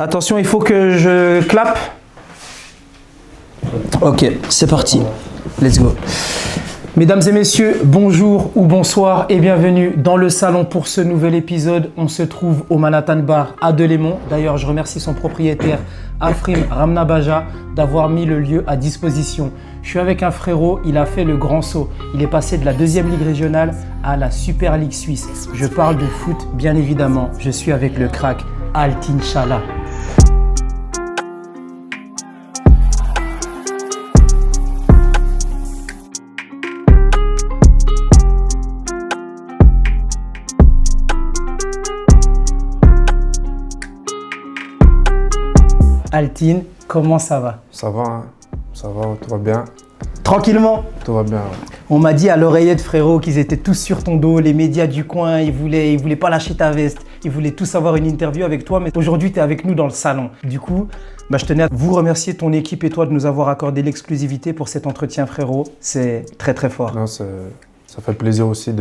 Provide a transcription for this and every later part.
Attention, il faut que je clappe. Ok, c'est parti. Let's go. Mesdames et messieurs, bonjour ou bonsoir et bienvenue dans le salon pour ce nouvel épisode. On se trouve au Manhattan Bar à Delémont. D'ailleurs, je remercie son propriétaire, Afrim Ramnabaja, d'avoir mis le lieu à disposition. Je suis avec un frérot, il a fait le grand saut. Il est passé de la 2e Ligue régionale à la Super Ligue suisse. Je parle de foot, bien évidemment. Je suis avec le crack Altin Chala. Altin, comment ça va? Ça va, hein. Ça va, tout va bien. Tranquillement? Tout va bien, ouais. On m'a dit à l'oreillette, frérot, qu'ils étaient tous sur ton dos, les médias du coin, ils voulaient pas lâcher ta veste, ils voulaient tous avoir une interview avec toi, mais aujourd'hui, tu es avec nous dans le salon. Du coup, je tenais à vous remercier, ton équipe et toi, de nous avoir accordé l'exclusivité pour cet entretien, frérot. C'est très, très fort. Non, ça fait plaisir aussi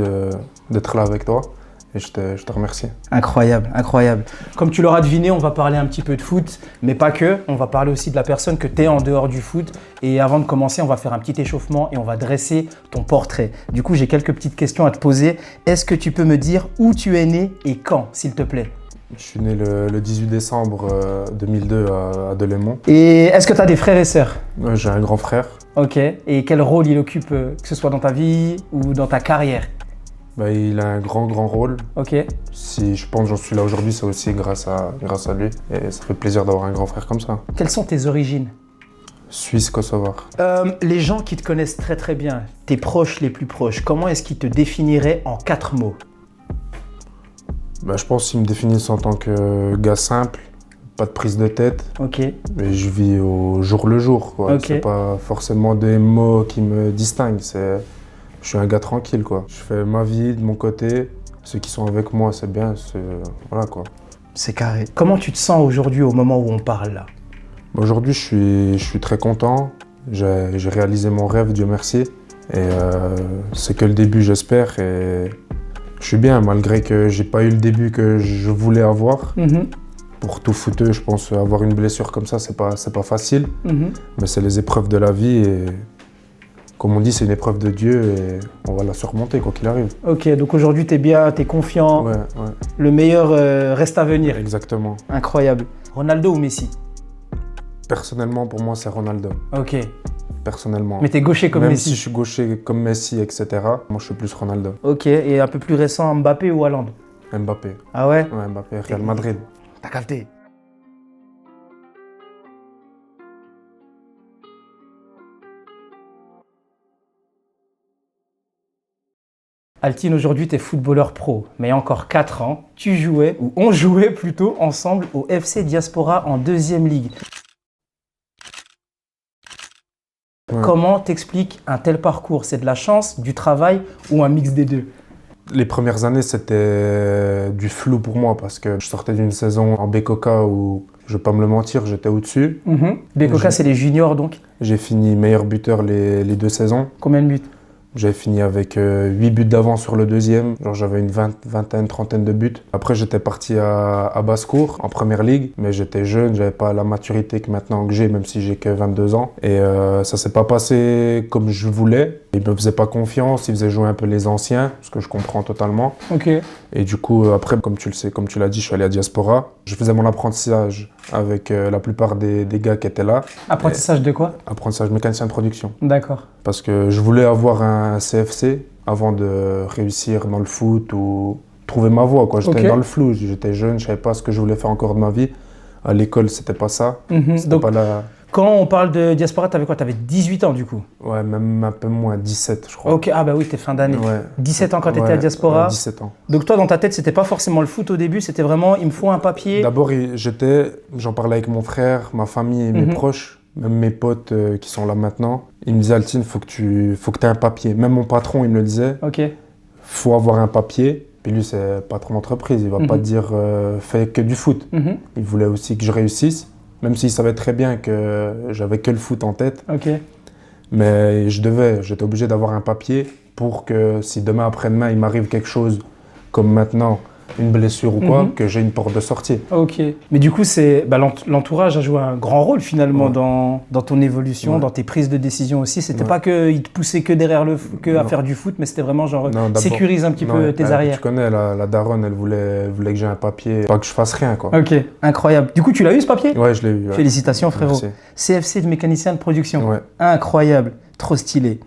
d'être là avec toi. Et je te remercie. Incroyable, incroyable. Comme tu l'auras deviné, on va parler un petit peu de foot, mais pas que. On va parler aussi de la personne que tu es en dehors du foot. Et avant de commencer, on va faire un petit échauffement et on va dresser ton portrait. Du coup, j'ai quelques petites questions à te poser. Est-ce que tu peux me dire où tu es né et quand, s'il te plaît? Je suis né le 18 décembre 2002 à Delémont. Et est-ce que tu as des frères et sœurs? J'ai un grand frère. Ok. Et quel rôle il occupe, que ce soit dans ta vie ou dans ta carrière? Il a un grand rôle. Ok. Si je pense que j'en suis là aujourd'hui, c'est aussi grâce à lui. Et ça fait plaisir d'avoir un grand frère comme ça. Quelles sont tes origines? Suisse, kosovar. Les gens qui te connaissent très très bien, tes proches les plus proches, comment est-ce qu'ils te définiraient en 4 mots? Je pense qu'ils me définissent en tant que gars simple, pas de prise de tête. Ok. Mais je vis au jour le jour, quoi. Ok. C'est pas forcément des mots qui me distinguent. Je suis un gars tranquille, quoi. Je fais ma vie de mon côté. Ceux qui sont avec moi, c'est bien. Voilà, quoi. C'est carré. Comment tu te sens aujourd'hui au moment où on parle là? Aujourd'hui, je suis très content. J'ai réalisé mon rêve, Dieu merci. Et c'est que le début, j'espère. Et je suis bien, malgré que j'ai pas eu le début que je voulais avoir. Pour tout footeux, je pense avoir une blessure comme ça, c'est pas facile. Mais c'est les épreuves de la vie. Et comme on dit, c'est une épreuve de Dieu et on va la surmonter quoi qu'il arrive. Ok, donc aujourd'hui t'es bien, t'es confiant. Ouais. Le meilleur reste à venir. Exactement. Incroyable. Ronaldo ou Messi? Personnellement, pour moi, c'est Ronaldo. Ok. Personnellement. Mais t'es gaucher comme Même Messi? si je suis gaucher comme Messi, etc., moi je suis plus Ronaldo. Ok, et un peu plus récent, Mbappé ou Haaland? Mbappé. Ah ouais? Ouais, Mbappé, Real Madrid. T'as capté. Altin, aujourd'hui, tu es footballeur pro, mais il y a encore 4 ans, tu jouais, ou on jouait plutôt, ensemble au FC Diaspora en 2e Ligue. Ouais. Comment t'expliques un tel parcours? C'est de la chance, du travail ou un mix des deux? Les premières années, c'était du flou pour moi parce que je sortais d'une saison en Bekoka où, je ne vais pas me le mentir, j'étais au-dessus. Bekoka, c'est les juniors donc? J'ai fini meilleur buteur les 2 saisons. Combien de buts? J'avais fini avec 8 buts d'avance sur le 2e. Genre j'avais une vingtaine, trentaine de buts. Après, j'étais parti à Basse-Cour, en première ligue. Mais j'étais jeune, j'avais pas la maturité que maintenant que j'ai, même si j'ai que 22 ans. Et ça s'est pas passé comme je voulais. Ils me faisaient pas confiance, ils faisaient jouer un peu les anciens, ce que je comprends totalement. Ok. Et du coup, après, comme tu le sais, comme tu l'as dit, je suis allé à Diaspora. Je faisais mon apprentissage avec la plupart des gars qui étaient là. Apprentissage de quoi? Apprentissage mécanicien de production. D'accord. Parce que je voulais avoir un CFC avant de réussir dans le foot ou trouver ma voie, quoi. J'étais Ok. dans le flou, j'étais jeune, je savais pas ce que je voulais faire encore de ma vie. À l'école, c'était pas ça. C'était Donc, pas la... quand on parle de Diaspora, t'avais quoi? T'avais 18 ans du coup? Ouais, même un peu moins, 17, je crois. Ok, ah bah oui, t'es fin d'année. Ouais. 17 ans quand t'étais Ouais, à Diaspora. ouais, 17 ans. Donc toi, dans ta tête, c'était pas forcément le foot au début, c'était vraiment, il me faut un papier. D'abord, j'en parlais avec mon frère, ma famille et mes proches, même mes potes qui sont là maintenant. Ils me disaient, Altin, faut que tu aies un papier. Même mon patron, il me le disait. Ok. Faut avoir un papier. Puis lui, c'est patron d'entreprise. Il va pas te dire, fais que du foot. Il voulait aussi que je réussisse. Même s'il savait très bien que j'avais que le foot en tête. Ok. Mais j'étais obligé d'avoir un papier pour que si demain après-demain il m'arrive quelque chose comme maintenant, une blessure ou quoi, que j'ai une porte de sortie. Ok. Mais du coup, l'entourage a joué un grand rôle finalement dans ton évolution, dans tes prises de décision aussi. C'était pas qu'il te poussait que derrière à faire du foot, mais c'était vraiment genre sécurise un petit peu tes arrières. Tu connais, la daronne, elle voulait que j'ai un papier, pas que je fasse rien, quoi. Ok, incroyable. Du coup, tu l'as eu ce papier? Ouais, je l'ai eu. Ouais. Félicitations, frérot. Merci. CFC de mécanicien de production. Ouais. Incroyable, trop stylé.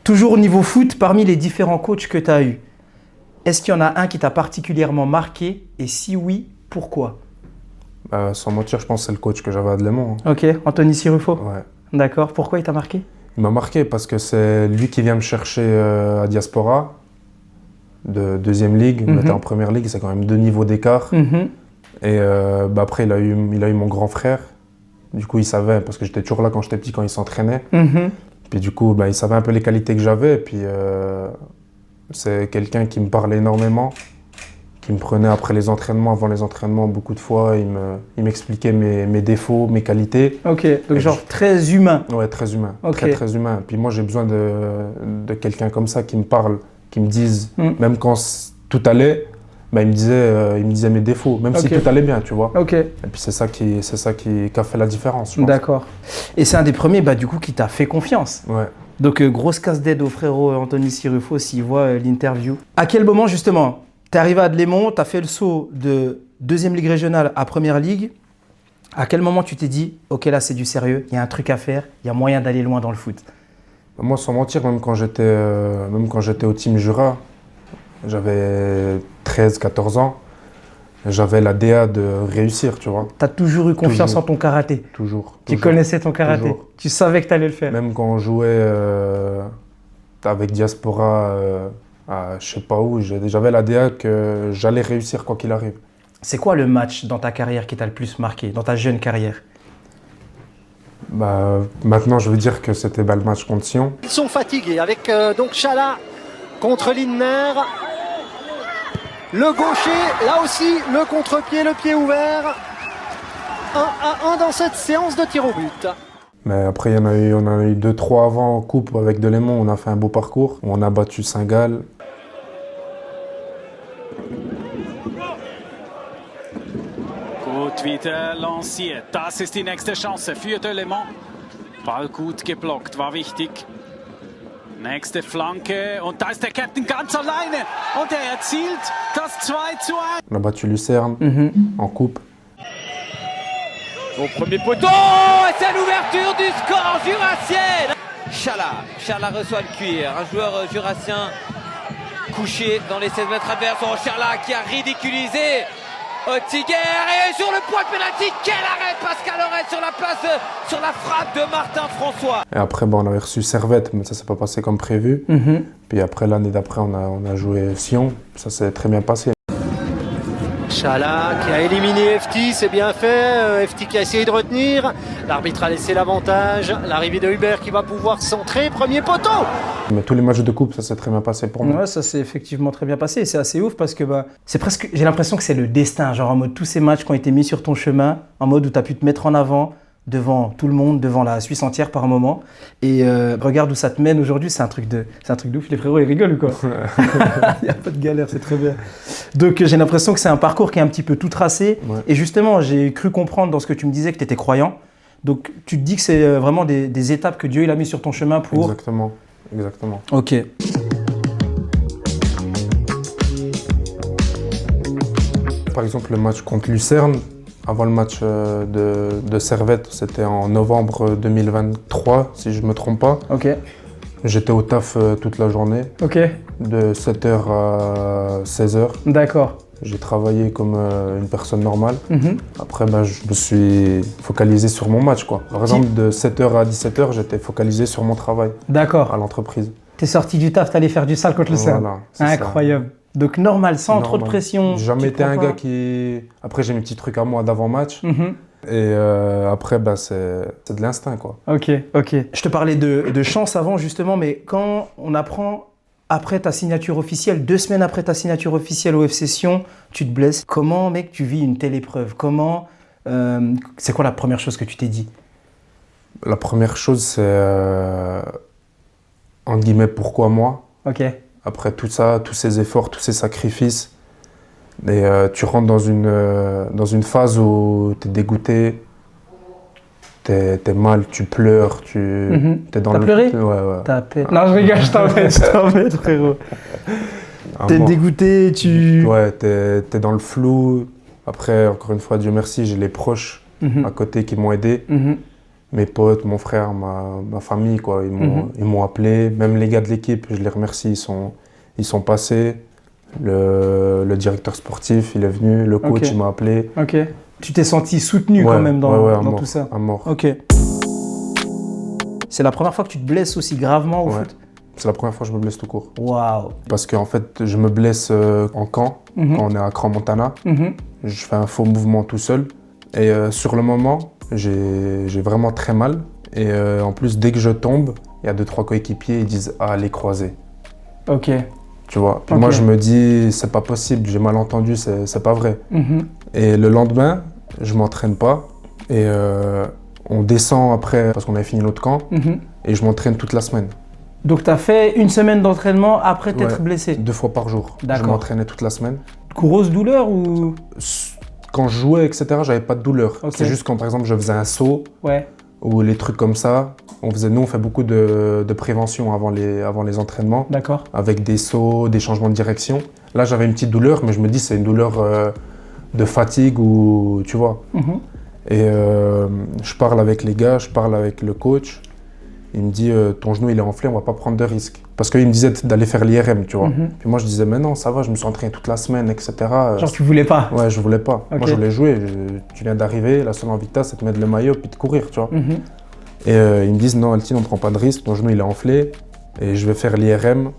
Toujours au niveau foot, parmi les différents coachs que tu as eus, est-ce qu'il y en a un qui t'a particulièrement marqué? Et si oui, pourquoi? Sans mentir, je pense que c'est le coach que j'avais à Delémont. Ok, Anthony Sirufo. Ouais. D'accord, pourquoi il t'a marqué? Il m'a marqué parce que c'est lui qui vient me chercher à Diaspora, de deuxième ligue. On était en première ligue, c'est quand même 2 niveaux d'écart. Et après, il a eu mon grand frère. Du coup, il savait, parce que j'étais toujours là quand j'étais petit, quand il s'entraînait. Puis du coup, il savait un peu les qualités que j'avais. Et puis, c'est quelqu'un qui me parlait énormément, qui me prenait après les entraînements, avant les entraînements, beaucoup de fois. Il m'expliquait mes défauts, mes qualités. Ok, donc genre très humain. Ouais, très humain. Okay. Très humain. Puis moi, j'ai besoin de quelqu'un comme ça qui me parle, qui me dise, même quand tout allait, il me disait mes défauts, même si tout allait bien, tu vois. Ok. Et puis c'est ça qui a fait la différence, je pense. D'accord. Et c'est un des premiers, du coup, qui t'a fait confiance. Ouais. Donc, grosse casse-d'aide au frérot Anthony Sirufo s'il voit l'interview. À quel moment, justement, t'es arrivé à Delémont, t'as fait le saut de deuxième ligue régionale à première ligue. À quel moment tu t'es dit, ok, là, c'est du sérieux, il y a un truc à faire, il y a moyen d'aller loin dans le foot? Moi, sans mentir, même quand j'étais au Team Jura, j'avais 13-14 ans, j'avais la DA de réussir, tu vois. Tu as toujours eu confiance en ton karaté? Toujours. Tu connaissais ton karaté? Toujours. Tu savais que tu allais le faire? Même quand on jouait avec Diaspora à je sais pas où, j'avais la DA que j'allais réussir quoi qu'il arrive. C'est quoi le match dans ta carrière qui t'a le plus marqué, dans ta jeune carrière? Maintenant, je veux dire que c'était le match contre Sion. Ils sont fatigués avec donc Chala contre Lindner. Le gaucher, là aussi, le contre-pied, le pied ouvert. 1-1 dans cette séance de tir au but. Mais après, on a eu 2-3 avant en coupe avec Delémont. On a fait un beau parcours. On a battu Saint-Gall. Gut wieder lanciert. Das ist die nächste Chance für Delémont. Ball gut geblockt, war wichtig. Nächste Flanke und da ist der Captain ganz alleine und er erzielt das 2:1. On a battu Lucerne en coupe. Au premier poteau, et c'est l'ouverture du score jurassien. Chala reçoit le cuir, un joueur jurassien couché dans les 16 mètres adverses. Oh, Chala qui a ridiculisé Ottiguer et sur le point de pénalty, quel arrêt Pascal Oret sur la place, sur la frappe de Martin François. Et après, on avait reçu Servette, mais ça s'est pas passé comme prévu. Puis après, l'année d'après, on a joué Sion, ça s'est très bien passé. Chala qui a éliminé FT, c'est bien fait. FT qui a essayé de retenir. L'arbitre a laissé l'avantage. L'arrivée de Hubert qui va pouvoir centrer. Premier poteau. Mais tous les matchs de coupe, ça s'est très bien passé pour moi. Ouais, ça s'est effectivement très bien passé. C'est assez ouf parce que c'est presque, j'ai l'impression que c'est le destin. Genre en mode tous ces matchs qui ont été mis sur ton chemin, en mode où tu as pu te mettre en avant devant tout le monde, devant la Suisse entière par un moment. Et regarde où ça te mène aujourd'hui, c'est un truc de ouf. Les frérots, ils rigolent ou quoi? Il n'y a pas de galère, c'est très bien. Donc j'ai l'impression que c'est un parcours qui est un petit peu tout tracé. Ouais. Et justement, j'ai cru comprendre dans ce que tu me disais que tu étais croyant. Donc tu te dis que c'est vraiment des étapes que Dieu il a mis sur ton chemin pour… Exactement. Ok. Par exemple, le match contre Lucerne, avant le match de Servette, c'était en novembre 2023, si je ne me trompe pas. Ok. J'étais au taf toute la journée, de 7h à 16h. D'accord. J'ai travaillé comme une personne normale. Après, je me suis focalisé sur mon match, quoi. Par exemple, de 7h à 17h, j'étais focalisé sur mon travail. D'accord. À l'entreprise. T'es sorti du taf, t'allais faire du sale contre le Lucerne. Voilà, incroyable. Ça. Donc normal, sans trop de pression. J'ai jamais été un gars qui… Après, j'ai mes petits trucs à moi d'avant-match. Et après, c'est de l'instinct, quoi. Ok. Je te parlais de chance avant, justement, mais quand on apprend après ta signature officielle, 2 semaines après ta signature officielle au FC Sion, tu te blesses. Comment, mec, tu vis une telle épreuve? Comment c'est quoi la première chose que tu t'es dit? La première chose, c'est… entre guillemets, pourquoi moi? Ok. Après tout ça, tous ces efforts, tous ces sacrifices, Et tu rentres dans une phase où tu es dégoûté, t'es mal, tu pleures, t'es dans T'as le... pleuré? Ouais. T'as peine. Non, je rigole, je t'embête, frérot. T'es mort. dégoûté, Ouais, t'es dans le flou. Après, encore une fois, Dieu merci, j'ai les proches à côté qui m'ont aidé. Mes potes, mon frère, ma famille, quoi, ils m'ont appelé. Même les gars de l'équipe, je les remercie, ils sont passés. Le directeur sportif, il est venu. Le coach, il m'a appelé. Ok. Tu t'es senti soutenu quand même dans tout ça. À mort. Ok. C'est la première fois que tu te blesses aussi gravement au foot? C'est la première fois que je me blesse tout court. Waouh. Parce qu'en fait, je me blesse en camp, quand on est à Crans-Montana. Je fais un faux mouvement tout seul. Et sur le moment, j'ai vraiment très mal. Et en plus, dès que je tombe, il y a 2-3 coéquipiers, ils disent « Ah, les croisés ». Ok. Tu vois. Puis moi, je me dis « C'est pas possible, j'ai mal entendu, c'est pas vrai ». Et le lendemain, je m'entraîne pas. Et on descend après, parce qu'on avait fini notre camp. Et je m'entraîne toute la semaine. Donc, tu as fait une semaine d'entraînement après t'être blessé? 2 fois par jour. D'accord. Je m'entraînais toute la semaine. Grosse douleur ou? Quand je jouais, etc., j'avais pas de douleur. Ok. C'est juste quand, par exemple, je faisais un saut Ouais. ou les trucs comme ça. Nous, on fait beaucoup de prévention avant les entraînements. D'accord. Avec des sauts, des changements de direction. Là, j'avais une petite douleur, mais je me dis c'est une douleur de fatigue ou tu vois. Et je parle avec les gars, je parle avec le coach. Il me dit ton genou il est enflé, on va pas prendre de risque. Parce qu'il me disait d'aller faire l'IRM, tu vois. Puis moi je disais mais non, ça va, je me suis entraîné toute la semaine, etc. Genre tu voulais pas? Ouais, je voulais pas. Ok. Moi je voulais jouer. Tu viens d'arriver, la seule envie que t'as c'est de mettre le maillot puis de courir, tu vois. Et ils me disent non Altine, on prend pas de risque, ton genou il est enflé et je vais faire l'IRM.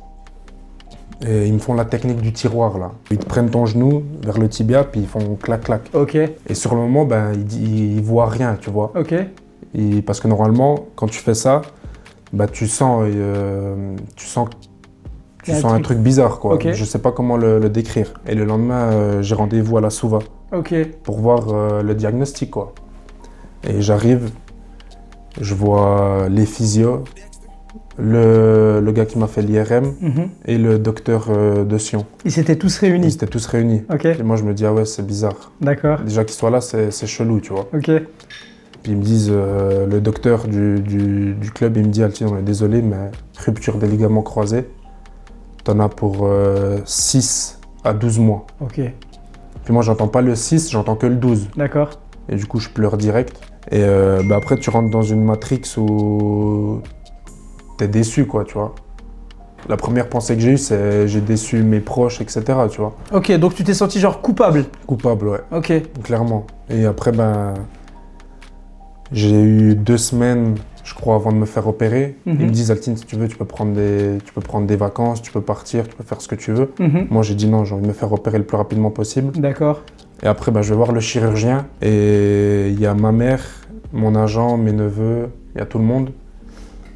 Et ils me font la technique du tiroir là. Ils te prennent ton genou vers le tibia puis ils font clac clac. Ok. Et sur le moment, ben ils voient rien, tu vois. Ok. Parce que normalement, quand tu fais ça, bah, tu sens un truc bizarre, quoi. Ok. Je sais pas comment le décrire. Et le lendemain, j'ai rendez-vous à la Souva Ok. pour voir le diagnostic, quoi. Et j'arrive, je vois les physios, le gars qui m'a fait l'IRM et le docteur de Sion. Ils s'étaient tous Ils réunis? étaient tous réunis. Ok. Et moi, je me dis, ah ouais, c'est bizarre. D'accord. Déjà qu'ils soient là, c'est chelou, tu vois. Ok. Puis ils me disent, le docteur du club, il me dit, Altine, on est désolé, mais rupture des ligaments croisés, t'en as pour 6 à 12 mois. Ok. Puis moi, j'entends pas le 6, j'entends que le 12. D'accord. Et du coup, je pleure direct. Et bah après, tu rentres dans une matrix où t'es déçu, quoi, tu vois. La première pensée que j'ai eue, c'est j'ai déçu mes proches, etc., tu vois. Ok, donc tu t'es senti genre coupable? Coupable, ouais, Ok. clairement. Et après, ben, j'ai eu 2 semaines, je crois, avant de me faire opérer. Ils me disent, Altine, si tu veux, tu peux prendre des vacances, tu peux partir, tu peux faire ce que tu veux. Moi, j'ai dit non, j'ai envie de me faire opérer le plus rapidement possible. D'accord. Et après, ben, je vais voir le chirurgien. Et il y a ma mère, mon agent, mes neveux, il y a tout le monde.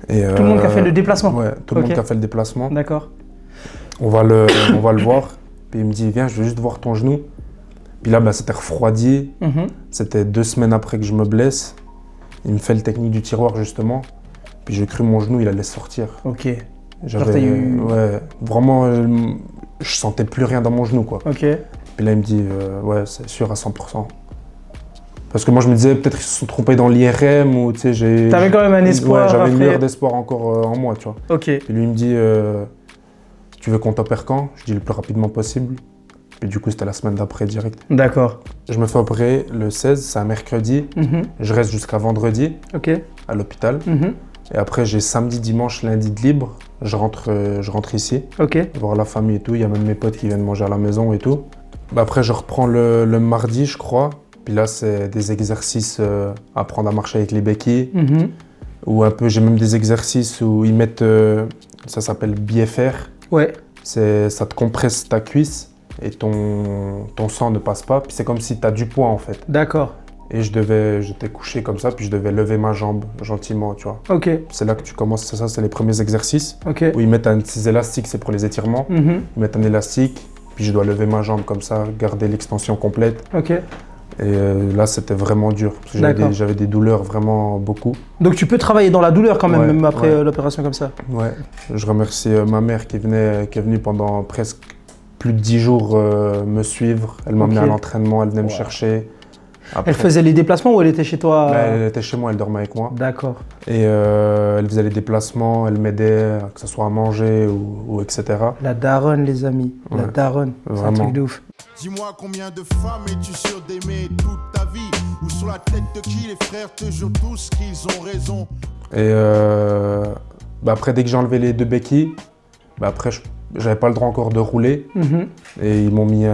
Et, Tout le monde qui a fait le déplacement? Ouais, tout le monde qui a fait le déplacement. D'accord. On va le voir. Puis il me dit, viens, je veux juste voir ton genou. Puis là, ben, c'était refroidi. C'était 2 semaines après que je me blesse. Il me fait le technique du tiroir, justement. Puis j'ai cru mon genou, il allait sortir. Ok. J'avais, t'as eu- ouais, vraiment, je sentais plus rien dans mon genou, quoi. Ok. Puis là, il me dit, ouais, c'est sûr à 100%. Parce que moi, je me disais, peut-être qu'ils se sont trompés dans l'IRM ou, tu sais, T'avais quand même un espoir Ouais, j'avais une après. lueur d'espoir encore en moi, tu vois. Ok. Puis lui, il me dit, tu veux qu'on t'opère quand? Je dis le plus rapidement possible. Puis du coup, c'était la semaine d'après direct. D'accord. Je me fais opérer le 16, c'est un mercredi. Je reste jusqu'à vendredi Ok. à l'hôpital. Et après, j'ai samedi, dimanche, lundi de libre. Je rentre ici, Ok. voir la famille et tout. Il y a même mes potes qui viennent manger à la maison et tout. Bah après, je reprends le mardi, je crois. Puis là, c'est des exercices, apprendre à marcher avec les béquilles. Ou un peu, j'ai même des exercices où ils mettent, ça s'appelle BFR. Ouais. Ça te compresse ta cuisse et ton sang ne passe pas. Puis c'est comme si tu as du poids en fait. D'accord. Et j'étais couché comme ça, puis je devais lever ma jambe gentiment, tu vois. Ok. C'est là que tu commences, c'est ça, c'est les premiers exercices. Ok. Où ils mettent ces élastiques, c'est pour les étirements. Ils mettent un élastique, puis je dois lever ma jambe comme ça, garder l'extension complète. Ok. Et là, c'était vraiment dur. Parce que D'accord. j'avais des douleurs vraiment beaucoup. Donc tu peux travailler dans la douleur quand même, Ouais, même après ouais. l'opération comme ça? Ouais. Je remercie ma mère qui est venue pendant presque plus de 10 jours me suivre. Elle m'emmenait à l'entraînement, elle venait me chercher. Après, elle faisait les déplacements ou elle était chez toi? Elle était chez moi, elle dormait avec moi. D'accord. Et elle faisait les déplacements, elle m'aidait, que ce soit à manger ou etc. La daronne, les amis. La daronne. C'est un truc de ouf. Dis-moi combien de femmes es-tu sûr d'aimer toute ta vie? Ou sur la tête de qui les frères te jurent tous qu'ils ont raison? Et après, dès que j'ai enlevé les 2 béquilles, après, j'avais pas le droit encore de rouler. Et ils m'ont mis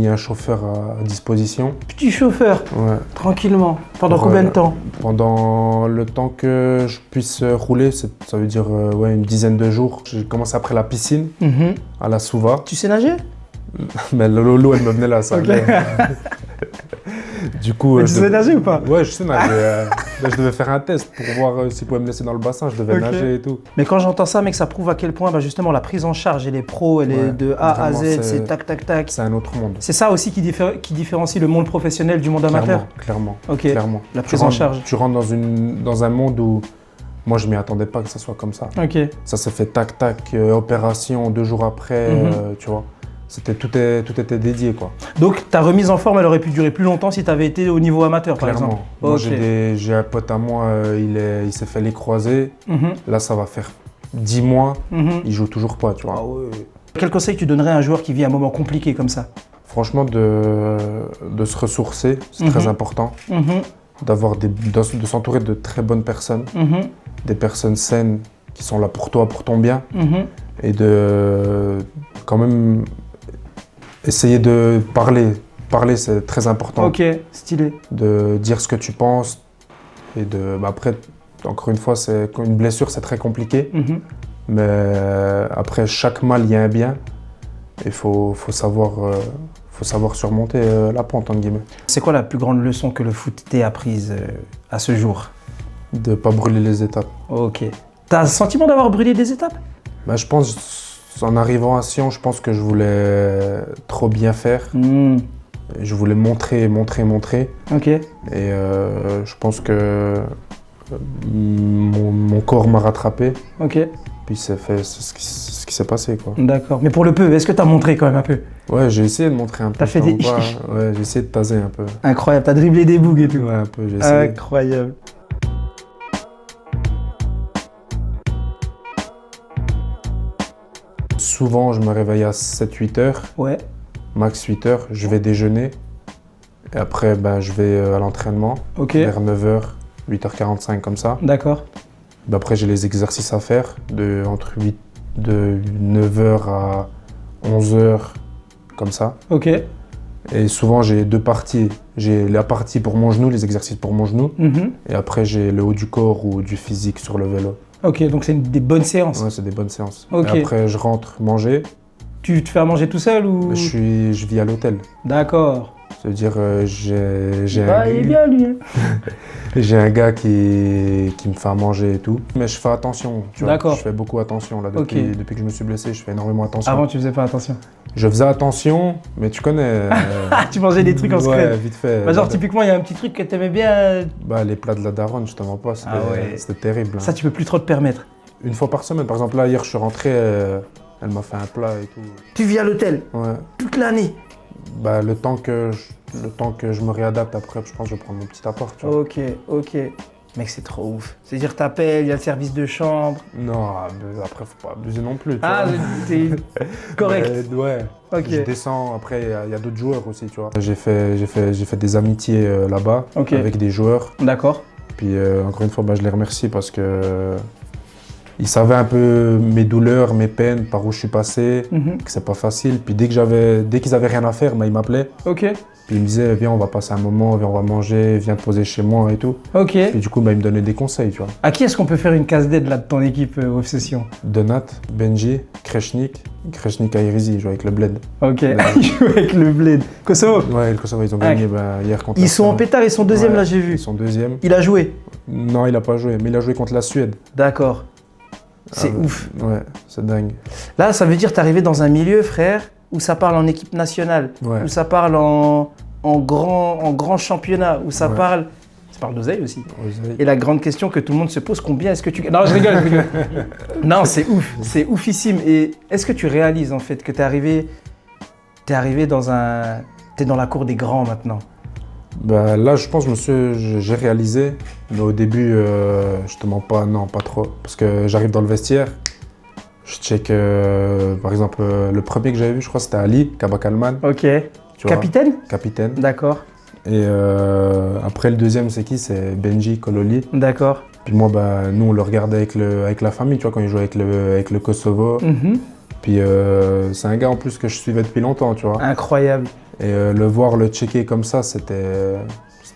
un chauffeur à disposition. Petit chauffeur, tranquillement. Pendant combien de temps? Pendant le temps que je puisse rouler, ça veut dire une dizaine de jours. J'ai commencé après la piscine, à la Souva. Tu sais nager? Mais l'eau, elle me venait là, ça. Okay. Du coup, mais tu sais nager ou pas? Ouais, je sais nager. Je devais faire un test pour voir s'ils pouvaient me laisser dans le bassin. Je devais nager et tout. Mais quand j'entends ça, mec, ça prouve à quel point justement la prise en charge, elle est pro, elle est de A à Z, c'est tac, tac, tac. C'est un autre monde. C'est ça aussi qui différencie le monde professionnel du monde amateur? Clairement. Clairement. La prise en charge. Tu rentres dans un monde où moi, je m'y attendais pas que ça soit comme ça. Ça s'est fait tac, tac, opération 2 jours après, tu vois. Tout était dédié, quoi. Donc ta remise en forme, elle aurait pu durer plus longtemps si tu avais été au niveau amateur, par exemple. Moi, j'ai un pote à moi, il s'est fait les croisés. Là, ça va faire 10 mois, il joue toujours pas, tu vois. Ah ouais. Quel conseil tu donnerais à un joueur qui vit un moment compliqué comme ça? Franchement, de se ressourcer, c'est très important. De s'entourer de très bonnes personnes, des personnes saines qui sont là pour toi, pour ton bien, et de quand même essayer de parler. Parler, c'est très important. Ok, stylé. De dire ce que tu penses. Et après, encore une fois, une blessure, c'est très compliqué. Mais après, chaque mal, il y a un bien. Il faut savoir surmonter la pente, entre guillemets. C'est quoi la plus grande leçon que le foot t'ait apprise à ce jour? De ne pas brûler les étapes. Ok. T'as le sentiment d'avoir brûlé des étapes? Je pense... En arrivant à Sion, je pense que je voulais trop bien faire. Je voulais montrer. Ok. Et je pense que mon corps m'a rattrapé. Ok. Puis c'est ce qui s'est passé, quoi. D'accord. Mais pour le peu, est-ce que tu as montré quand même un peu? Ouais, j'ai essayé de montrer un peu. T'as fait des... Ouais, j'ai essayé de taser un peu. Incroyable, t'as dribblé des bougs et tout. Ouais, un peu, j'ai essayé. Incroyable. Souvent, je me réveille à 7-8 heures. Ouais. Max 8 heures. Je vais déjeuner. Et après, je vais à l'entraînement. Ok. Vers 9h, 8h45 comme ça. D'accord. Après, j'ai les exercices à faire de 9h à 11h, comme ça. Ok. Et souvent, j'ai 2 parties. J'ai la partie pour mon genou, les exercices pour mon genou. Et après, j'ai le haut du corps ou du physique sur le vélo. Ok, donc c'est des bonnes séances. Ouais, c'est des bonnes séances. Ok. Et après, je rentre manger. Tu te fais à manger tout seul ou? Je vis à l'hôtel. D'accord. C'est-à-dire, j'ai il est bien, lui. J'ai un gars qui me fait à manger et tout. Mais je fais attention, tu vois. D'accord. Je fais beaucoup attention. Là, depuis que je me suis blessé, je fais énormément attention. Avant, tu faisais pas attention. Je faisais attention, mais tu connais... Tu mangeais des trucs en secret. Ouais, vite fait. Genre, typiquement, il y a un petit truc que t'aimais bien. Les plats de la daronne, je te mens pas, c'était terrible. Ça, tu peux plus trop te permettre. Une fois par semaine. Par exemple, là, hier, je suis rentré, elle m'a fait un plat et tout. Tu vis à l'hôtel? Ouais. Toute l'année? Le temps que je me réadapte, après, je pense que je vais prendre mon petit appart, tu vois. Ok. Mec, c'est trop ouf. C'est-à-dire, t'appelles, il y a le service de chambre. Non, après, faut pas abuser non plus, tu vois. C'est correct. Ouais. Ok. Je descends, après, il y a d'autres joueurs aussi, tu vois. J'ai fait des amitiés là-bas, avec des joueurs. D'accord. Puis, encore une fois, je les remercie parce que... Ils savaient un peu mes douleurs, mes peines, par où je suis passé, que c'est pas facile. Puis dès qu'ils avaient rien à faire, ils m'appelaient. Ok. Puis ils me disaient, viens, on va passer un moment, viens, on va manger, viens te poser chez moi et tout. Ok. Puis du coup, ils me donnaient des conseils, tu vois. À qui est-ce qu'on peut faire une casse d'aide là de ton équipe Obsession? Donat, Benji, Kreshnik Airizi, il joue avec le Bled. Ok, il joue avec le Bled. Kosovo? Ouais, le Kosovo, ils ont gagné hier contre Ils sont en pétard, ils sont deuxième là, j'ai vu. Ils sont deuxième. Il a joué? Non, il a pas joué, mais il a joué contre la Suède. D'accord. C'est ouf. Ouais, c'est dingue. Là, ça veut dire que t'es arrivé dans un milieu, frère, où ça parle en équipe nationale, où ça parle en grand championnat, où ça parle d'oseille aussi. Oseille. Et la grande question que tout le monde se pose, combien est-ce que tu... Non, je rigole. Non, c'est ouf, c'est oufissime. Et est-ce que tu réalises en fait que t'es arrivé t'es arrivé t'es dans la cour des grands maintenant. Bah, là, je pense que j'ai réalisé, mais au début, je te mens pas, non, pas trop. Parce que j'arrive dans le vestiaire, je check, par exemple, le premier que j'avais vu, je crois, c'était Ali Kabakalman. Ok. Tu vois, Capitaine? capitaine. D'accord. Et après, le deuxième, c'est qui? C'est Benji Kololi. D'accord. Puis moi, bah, nous, on le regardait avec la famille, tu vois, quand il jouait avec le Kosovo. Puis c'est un gars en plus que je suivais depuis longtemps, tu vois. Incroyable. Et le voir, le checker comme ça, c'était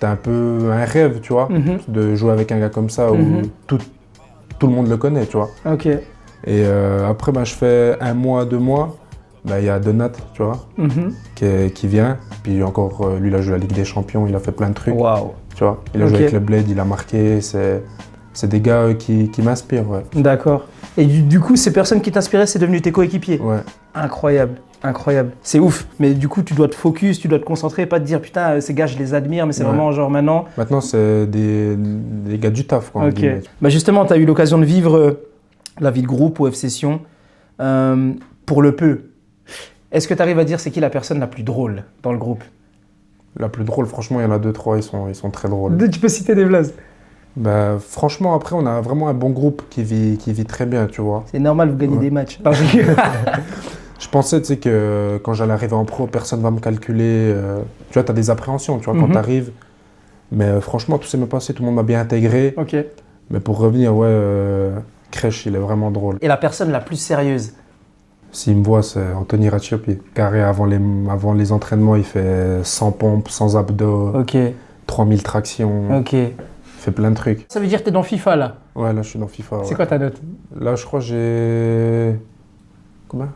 un peu un rêve, tu vois, de jouer avec un gars comme ça où tout le monde le connaît, tu vois. Ok. Et après, bah, je fais 1 mois, 2 mois, bah, y a Donat, tu vois, qui vient. Puis encore, lui, il a joué la Ligue des Champions, il a fait plein de trucs, Waouh. tu vois. Il a joué avec le Bled, il a marqué, c'est des gars qui m'inspirent, ouais. D'accord. Et du coup, ces personnes qui t'inspiraient, c'est devenu tes coéquipiers? Ouais. Incroyable. Incroyable. C'est ouf. Mais du coup, tu dois te focus, tu dois te concentrer et pas te dire putain, ces gars, je les admire, mais c'est vraiment genre maintenant. Maintenant, c'est des gars du taf, quoi. Ok. Bah justement, tu as eu l'occasion de vivre la vie de groupe au FC Sion. Pour le peu, est-ce que tu arrives à dire c'est qui la personne la plus drôle dans le groupe? La plus drôle, franchement, il y en a 2-3, ils sont très drôles. Tu peux citer des blagues. Bah, franchement, après, on a vraiment un bon groupe qui vit très bien, tu vois. C'est normal, vous gagnez des matchs. Non, Je pensais, tu sais, que quand j'allais arriver en pro, personne va me calculer. Tu vois, tu as des appréhensions, tu vois, quand tu arrives. Mais franchement, tout s'est bien passé, tout le monde m'a bien intégré. Ok. Mais pour revenir, ouais, Crèche, il est vraiment drôle. Et la personne la plus sérieuse? S'il me voit, c'est Anthony Ratiopi. Carré, avant les entraînements, il fait 100 pompes, 100 abdos, Ok. 3000 tractions. Ok. Il fait plein de trucs. Ça veut dire que tu es dans FIFA là? Ouais, là, je suis dans FIFA. C'est Ouais. quoi ta note? Là, je crois que j'ai... Combien?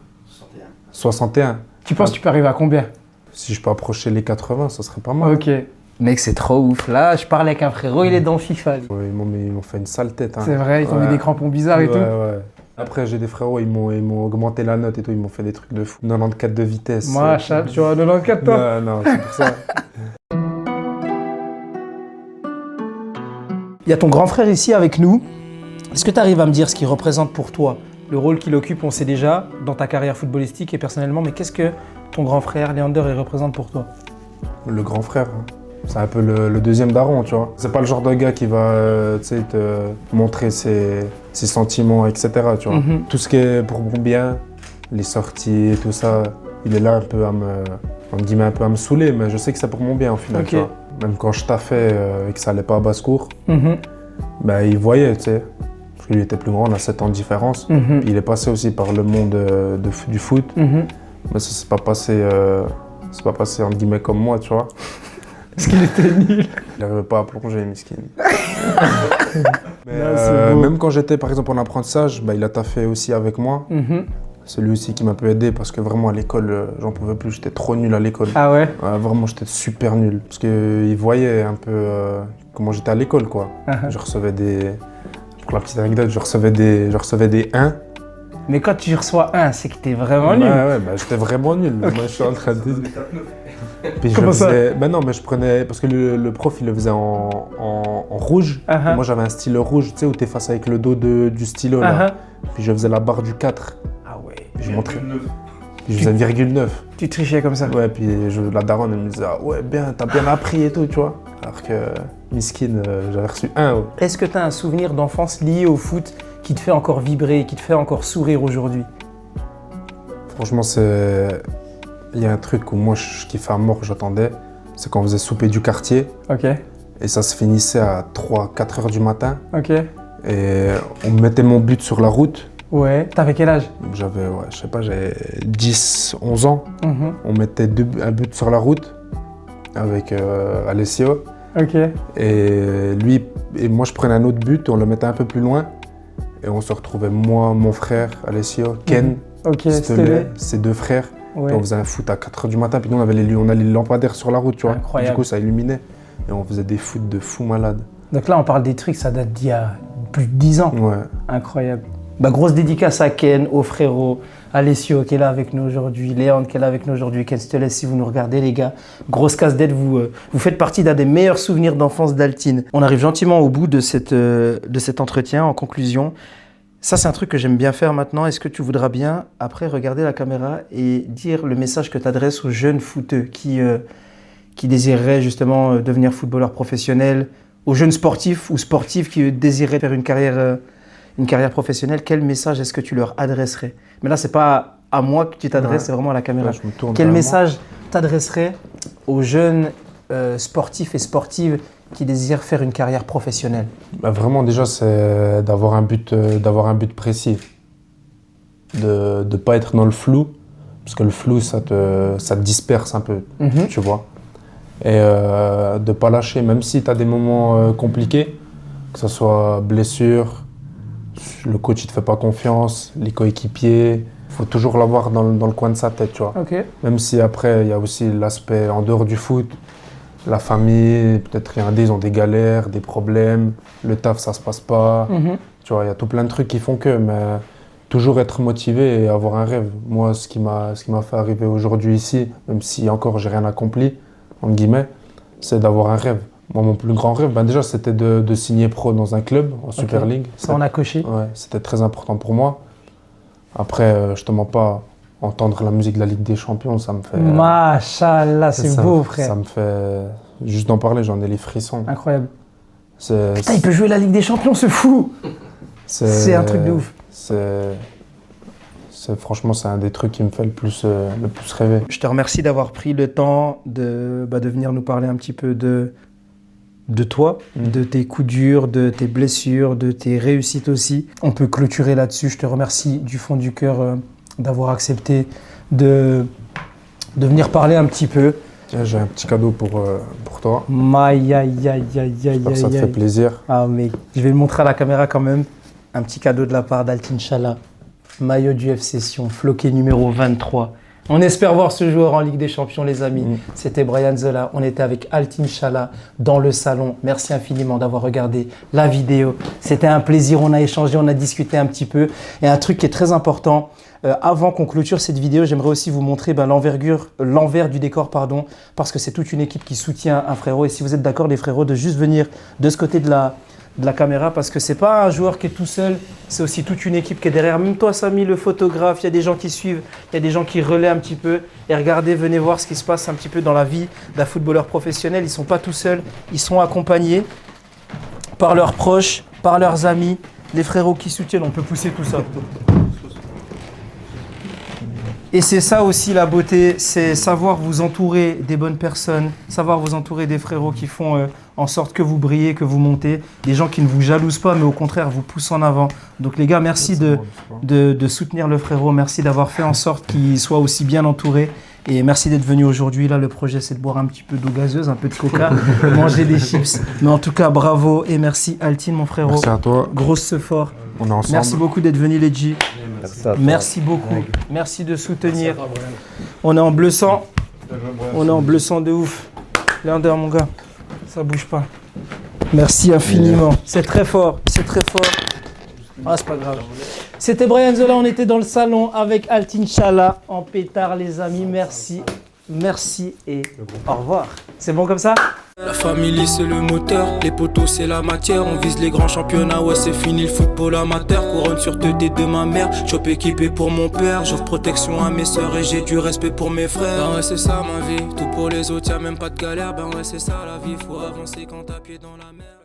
61. Tu penses que tu peux arriver à combien? Si je peux approcher les 80, ça serait pas mal. Ok. Mec, c'est trop ouf. Là, je parlais avec un frérot, il est dans FIFA. lui. Ouais, ils m'ont fait une sale tête. Hein. C'est vrai, ils t'ont mis Ouais. des crampons bizarres et Ouais, tout. ouais. Après, j'ai des frérots, ils m'ont augmenté la note et tout, ils m'ont fait des trucs de fou. 94 de vitesse. Moi, tu vois, 94 toi. Non, c'est pour ça. Il y a ton grand frère ici avec nous. Est-ce que tu arrives à me dire ce qu'il représente pour toi? Le rôle qu'il occupe, on sait déjà, dans ta carrière footballistique et personnellement, mais qu'est-ce que ton grand frère, Léander, il représente pour toi? Le grand frère, hein. C'est un peu le deuxième daron, tu vois. C'est pas le genre de gars qui va tu sais, te montrer ses sentiments, etc. Tu vois. Tout ce qui est pour mon bien, les sorties et tout ça, il est là un peu un peu à me saouler, mais je sais que c'est pour mon bien au final. Ok. Tu vois. Même quand je taffais et que ça allait pas à basse-cour, bah, il voyait, tu sais. Parce qu'il était plus grand, on a 7 ans de différence. Puis il est passé aussi par le monde du foot. Mais ça s'est pas passé entre guillemets comme moi, tu vois. Parce qu'il était nul. Il n'arrivait pas à plonger, miskin. Mais, Non, c'est beau. même quand j'étais par exemple en apprentissage, bah, il a taffé aussi avec moi. C'est lui aussi qui m'a peu aidé parce que vraiment à l'école, j'en pouvais plus, j'étais trop nul à l'école. Ah ouais? Vraiment, j'étais super nul. Parce qu'il voyait un peu comment j'étais à l'école, quoi. Je recevais pour la petite anecdote, je recevais des 1. Mais quand tu reçois un, c'est que t'es vraiment nul. Ouais, bah, j'étais vraiment nul. Moi, je suis en train de dire. Puis Comment ça? Ben non, mais je prenais. Parce que le prof, il le faisait en rouge. Et moi, j'avais un stylo rouge, tu sais, où t'es face avec le dos du stylo, là. Puis je faisais la barre du 4. Ah ouais. Puis je montrais. Puis je faisais 1,9. Tu trichais comme ça? Ouais, puis la daronne, elle me disait, ah ouais, bien, t'as bien appris et tout, tu vois. Alors que, miskin, j'avais reçu 1. Ouais. Est-ce que t'as un souvenir d'enfance lié au foot qui te fait encore vibrer, qui te fait encore sourire aujourd'hui? Franchement, il y a un truc où moi, je kiffais à mort, j'attendais. C'est quand on faisait souper du quartier. Ok. Et ça se finissait à 3-4 heures du matin. Ok. Et on mettait mon but sur la route. Ouais. T'avais quel âge? J'avais, j'avais 10, 11 ans. On mettait un but sur la route avec Alessio. Ok. Et lui et moi, je prenais un autre but, on le mettait un peu plus loin. Et on se retrouvait, moi, mon frère, Alessio, Ken, Stele, ses 2 frères. Ouais. Et on faisait un foot à 4 h du matin. Puis nous, on a les lampadaires sur la route, tu vois. Incroyable. Du coup, ça illuminait. Et on faisait des foot de fous malades. Donc là, on parle des trucs, ça date d'il y a plus de 10 ans. Ouais. Incroyable. Bah, grosse dédicace à Ken, au frérot, Alessio qui est là avec nous aujourd'hui, Léandre qui est là avec nous aujourd'hui, Ken Stele, si vous nous regardez les gars, grosse casse-tête, vous faites partie d'un des meilleurs souvenirs d'enfance d'Altine. On arrive gentiment au bout de cet entretien, en conclusion. Ça, c'est un truc que j'aime bien faire maintenant. Est-ce que tu voudras bien, après, regarder la caméra et dire le message que tu adresses aux jeunes footeux qui désireraient justement devenir footballeur professionnel, aux jeunes sportifs ou sportifs qui désireraient faire une carrière professionnelle? Quel message est-ce que tu leur adresserais? Mais là, c'est pas à moi que tu t'adresses, c'est vraiment à la caméra. Là, je me tourne Quel vers message t'adresserais aux jeunes sportifs et sportives qui désirent faire une carrière professionnelle? Bah, vraiment, déjà, c'est d'avoir un but précis. De ne pas être dans le flou, parce que le flou, ça te disperse un peu, tu vois. Et de ne pas lâcher, même si tu as des moments compliqués, que ce soit blessure, le coach ne te fait pas confiance, les coéquipiers, il faut toujours l'avoir dans le coin de sa tête, tu vois. Ok. Même si après, il y a aussi l'aspect en dehors du foot, la famille, peut-être il y en a ils ont des galères, des problèmes, le taf, ça se passe pas. Tu vois, il y a tout plein de trucs qui font que, mais toujours être motivé et avoir un rêve. Moi, ce qui m'a fait arriver aujourd'hui ici, même si encore j'ai rien accompli, entre guillemets, c'est d'avoir un rêve. Moi, mon plus grand rêve, déjà, c'était de signer pro dans un club en Super League. Ça, on a coché. Ouais, c'était très important pour moi. Après, je te mens pas, entendre la musique de la Ligue des Champions, ça me fait... Machallah, c'est beau, frère. Ça me fait... Juste d'en parler, j'en ai les frissons. Incroyable. C'est, Putain, il peut jouer la Ligue des Champions, ce fou. C'est un truc de ouf. Franchement, c'est un des trucs qui me fait le plus rêver. Je te remercie d'avoir pris le temps de venir nous parler un petit peu de toi, de tes coups durs, de tes blessures, de tes réussites aussi. On peut clôturer là-dessus. Je te remercie du fond du cœur d'avoir accepté de venir parler un petit peu. J'ai un petit cadeau pour toi. Ça te fait plaisir. Ah, mais je vais le montrer à la caméra quand même. Un petit cadeau de la part d'Altin Chala. Maillot du FC Sion, floqué numéro 23. On espère voir ce joueur en Ligue des Champions, les amis. C'était Brian Zola. On était avec Altin Chala dans le salon. Merci infiniment d'avoir regardé la vidéo. C'était un plaisir. On a échangé, on a discuté un petit peu. Et un truc qui est très important, avant qu'on clôture cette vidéo, j'aimerais aussi vous montrer l'envers du décor, parce que c'est toute une équipe qui soutient un frérot. Et si vous êtes d'accord, les frérots, de juste venir de ce côté de la caméra, parce que c'est pas un joueur qui est tout seul, c'est aussi toute une équipe qui est derrière. Même toi, Samy, le photographe, il y a des gens qui suivent, il y a des gens qui relaient un petit peu. Et regardez, venez voir ce qui se passe un petit peu dans la vie d'un footballeur professionnel. Ils sont pas tout seuls, ils sont accompagnés par leurs proches, par leurs amis, les frérots qui soutiennent. On peut pousser tout ça. Et c'est ça aussi la beauté, c'est savoir vous entourer des bonnes personnes, savoir vous entourer des frérots qui font en sorte que vous brillez, que vous montez, des gens qui ne vous jalousent pas, mais au contraire vous poussent en avant. Donc les gars, merci de soutenir le frérot, merci d'avoir fait en sorte qu'il soit aussi bien entouré. Et merci d'être venu aujourd'hui. Là, le projet, c'est de boire un petit peu d'eau gazeuse, un peu de coca, manger des chips. Mais en tout cas, bravo et merci Altin, mon frérot. Merci à toi. Grosse ce fort. On est ensemble. Merci beaucoup d'être venu, les G. Merci beaucoup. Merci de soutenir. On est en bleu sang. On est en bleu sang de ouf. Leander, mon gars. Ça bouge pas. Merci infiniment. C'est très fort. C'est très fort. Ah, c'est pas grave. C'était Brian Zola. On était dans le salon avec Altin Chala en pétard, les amis. Merci. Merci et au revoir. C'est bon comme ça? La famille c'est le moteur, les poteaux c'est la matière. On vise les grands championnats, ouais c'est fini le football amateur. Couronne sur deux têtes de ma mère, chop équipé pour mon père. J'offre protection à mes sœurs et j'ai du respect pour mes frères. Ben ouais c'est ça ma vie, tout pour les autres y'a même pas de galère. Ben ouais c'est ça la vie, faut avancer quand t'as pied dans la mer.